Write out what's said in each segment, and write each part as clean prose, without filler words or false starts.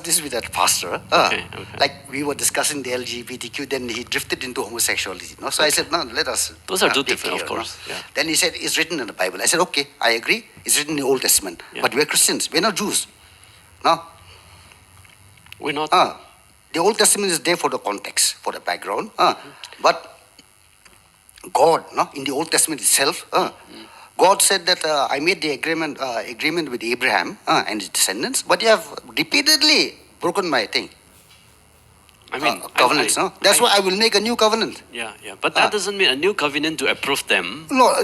this with that pastor. Okay. Like we were discussing the LGBTQ, then he drifted into homosexuality. No? So I said, no, let us. Those are two be different, clear, of course. No? Yeah. Then he said, it's written in the Bible. I said, okay, I agree. It's written in the Old Testament. Yeah. But we're Christians. We're not Jews. No? We're not. The Old Testament is there for the context, for the background. But God, no, in the Old Testament itself, God said that I made the agreement with Abraham and his descendants, but you have repeatedly broken my thing. I mean, covenants, no? That's why I will make a new covenant. Yeah. But that doesn't mean a new covenant to approve them. No,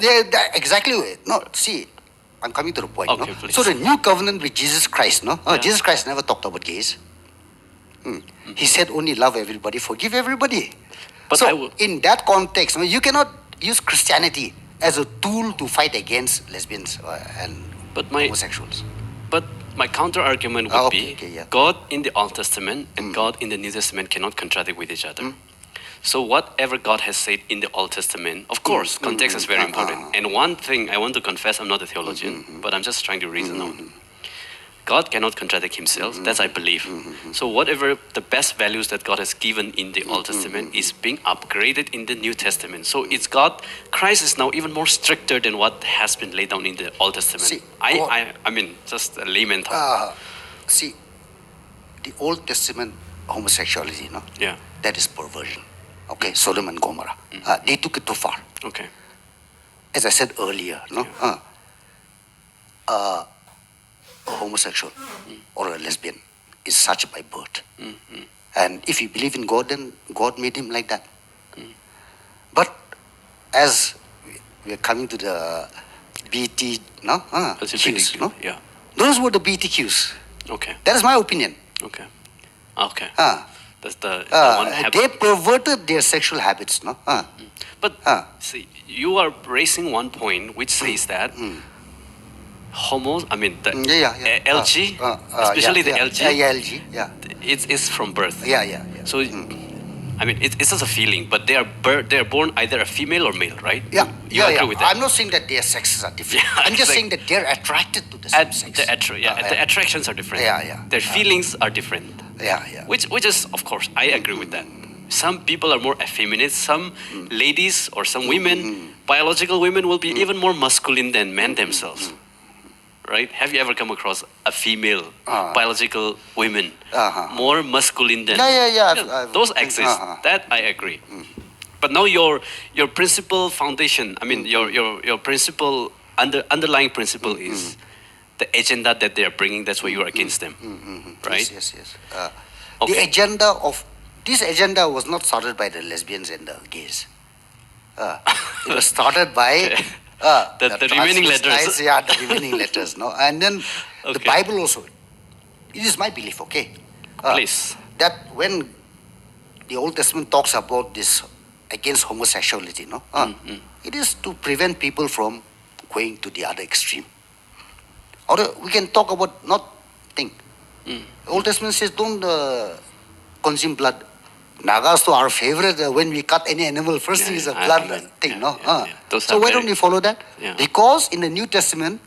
exactly. No, see, I'm coming to the point. Okay, no? please. So the new covenant with Jesus Christ, no? Yeah. Jesus Christ never talked about gays. He said only love everybody, forgive everybody. But so in that context, no, you cannot use Christianity as a tool to fight against lesbians and homosexuals. But my counter argument would be yeah. God in the Old Testament and God in the New Testament cannot contradict with each other. So whatever God has said in the Old Testament, of course, context is very important. And one thing I want to confess, I'm not a theologian, but I'm just trying to reason out. God cannot contradict himself, that's I believe. So whatever the best values that God has given in the Old Testament is being upgraded in the New Testament. So it's God, Christ is now even more stricter than what has been laid down in the Old Testament. See, I mean, just a layman talk. See, the Old Testament homosexuality, no? Yeah. That is perversion. Okay, Sodom and Gomorrah. They took it too far. Okay. As I said earlier, no? A homosexual or a lesbian is such by birth. And if you believe in God, then God made him like that. But as we're coming to the BT, no? Qs, no? Yeah. Those were the BTQs. Okay. That is my opinion. Okay. That's the one habit. They perverted their sexual habits, no? But see, you are raising one point which says that the LG, especially the LG, it's from birth. So, I mean, it's just a feeling, but they are born either a female or male, right? You agree with that? I'm not saying that their sexes are different. I'm just saying that they're attracted to the same sex. The attractions are different. Their feelings are different. Which is, of course, I agree with that. Some people are more effeminate. Some ladies or some women, biological women, will be even more masculine than men themselves. Right? Have you ever come across a female biological woman more masculine than those exist? That I agree. But now your principal foundation, I mean your principal underlying principle is the agenda that they are bringing. That's why you are against them, right? Yes. This agenda was not started by the lesbians and the gays. It was started by the remaining letters. The remaining letters, no? And then the Bible also. It is my belief, okay? Please. That when the Old Testament talks about this against homosexuality, no? It is to prevent people from going to the other extreme. Or we can talk about The Old Testament says don't consume blood. Nagas are our favorite. When we cut any animal, first thing is a blood thing, no? So why don't we follow that? Because in the New Testament,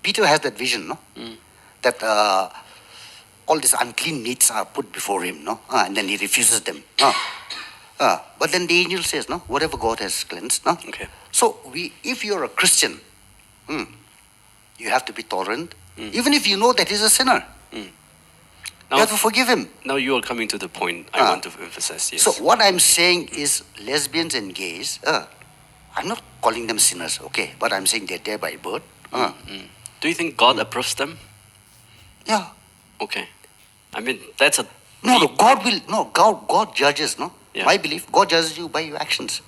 Peter has that vision, no? That all these unclean meats are put before him, no? And then he refuses them. But then the angel says, no? Whatever God has cleansed, no? Okay. So if you're a Christian, you have to be tolerant, even if you know that he's a sinner. Now, you have to forgive him. Now you are coming to the point I want to emphasize. Yes. So what I'm saying is lesbians and gays, I'm not calling them sinners, okay? But I'm saying they're there by birth. Do you think God approves them? Yeah. Okay. I mean, that's a... God judges, no? Yeah. My belief, God judges you by your actions.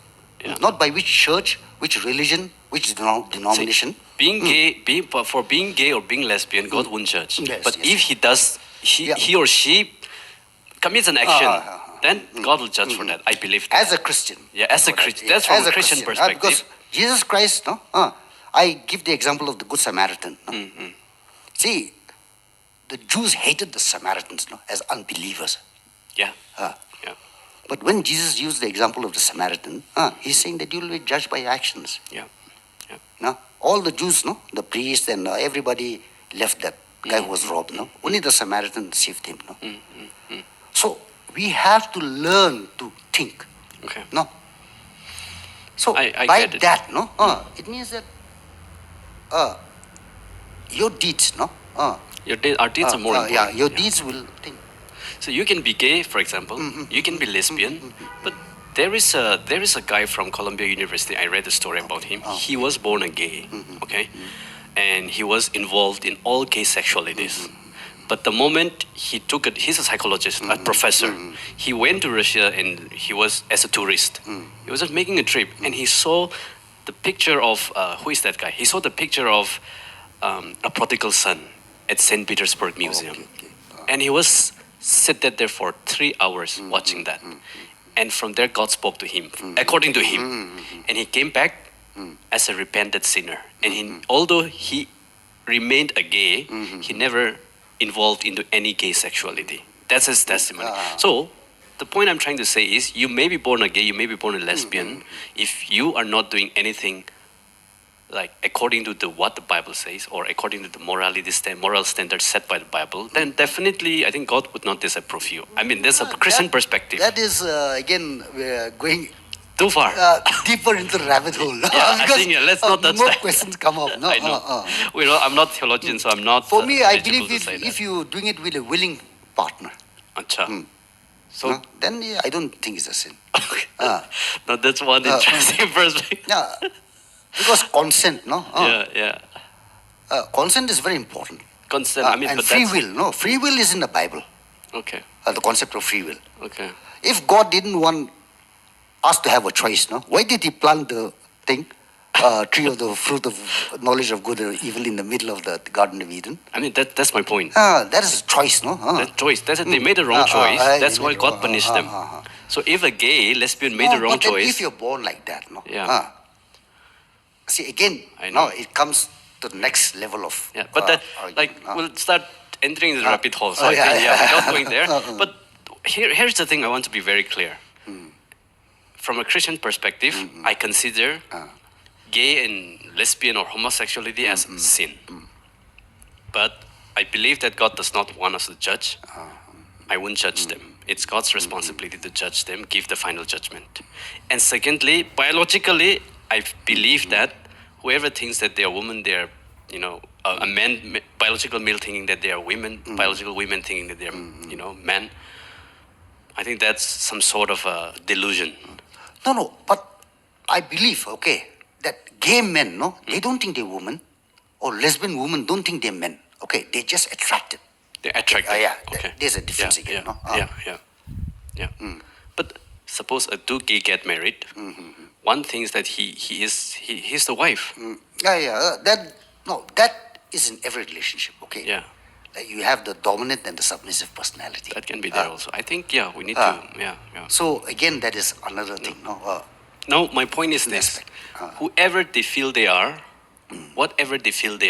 Not by which church, which religion, which denomination. Being gay or being lesbian, God won't judge. But if he does... He or she commits an action, then God will judge for that. I believe that. As a Christian. As a Christian. That's from a Christian perspective. Because Jesus Christ, no? I give the example of the Good Samaritan. No? See, the Jews hated the Samaritans, no? As unbelievers. But when Jesus used the example of the Samaritan, he's saying that you will be judged by your actions. No? All the Jews, no? The priests and everybody left that guy who was robbed, no? Only the Samaritan saved him, no? So we have to learn to think, Okay. no? So I by get it. that, no, it means that your deeds, no, Our deeds are more important. yeah, your deeds will think. So you can be gay, for example. You can be lesbian, but there is a guy from Columbia University. I read a story about him. He was born a gay, okay, and he was involved in all gay sexualities. But the moment he took it, he's a psychologist, a professor. He went to Russia and he was as a tourist. He was just making a trip, and he saw the picture of who is that guy? He saw the picture of a prodigal son at St. Petersburg Museum, and he was seated there for 3 hours watching that. And from there, God spoke to him, according to him, and he came back as a repentant sinner. And although he remained a gay, he never involved into any gay sexuality. That's his testimony. So the point I'm trying to say is, you may be born a gay, you may be born a lesbian. If you are not doing anything like according to what the Bible says, or according to the moral standards set by the Bible, then definitely I think God would not disapprove you. I mean, there's a Christian perspective. That is again we're going too far, deeper into the rabbit hole. Yeah, I think let's not touch more that. questions come up. No, I know. I'm not theologian, so I'm not. For me, I eligible believe to say if that. you're doing it with a willing partner, Acha. So no, then I don't think it's a sin. no, that's one interesting perspective. Yeah, because consent, no. Yeah. Consent is very important. Consent. I mean, and but free that's, will. No, free will is in the Bible. Okay. The concept of free will. Okay. If God didn't want us to have a choice, no, why did He plant the thing, tree of the fruit of knowledge of good and evil in the middle of the Garden of Eden? I mean, that's my point. That is a choice, no? That choice. That's it. They made the wrong choice. That's why God punished them. So if a gay lesbian made the wrong but then choice, if you're born like that, no? Yeah. See, again, I know. now it comes to the next level of yeah. But that argument, we'll start entering the rabbit hole. So I yeah, think yeah. we're not going there. But here's the thing. I want to be very clear. From a Christian perspective, I consider gay and lesbian or homosexuality as sin. But I believe that God does not want us to judge. I won't judge them. It's God's responsibility to judge them, give the final judgment. And secondly, biologically, I believe that whoever thinks that they are women, they are, a man, biological male thinking that they are women, biological women thinking that they are, men. I think that's some sort of a delusion. No, but I believe, that gay men, no, they don't think they're women, or lesbian women don't think they're men. Okay, they're just attracted. They're attracted. Okay. There's a difference again, no? Yeah. But suppose a two gay get married. One thinks that he's the wife. That is in every relationship. Okay. Yeah. You have the dominant and the submissive personality. That can be there also. I think we need to. Yeah. So again, that is another thing. No. No, my point is this: whoever they feel they are, whatever they feel they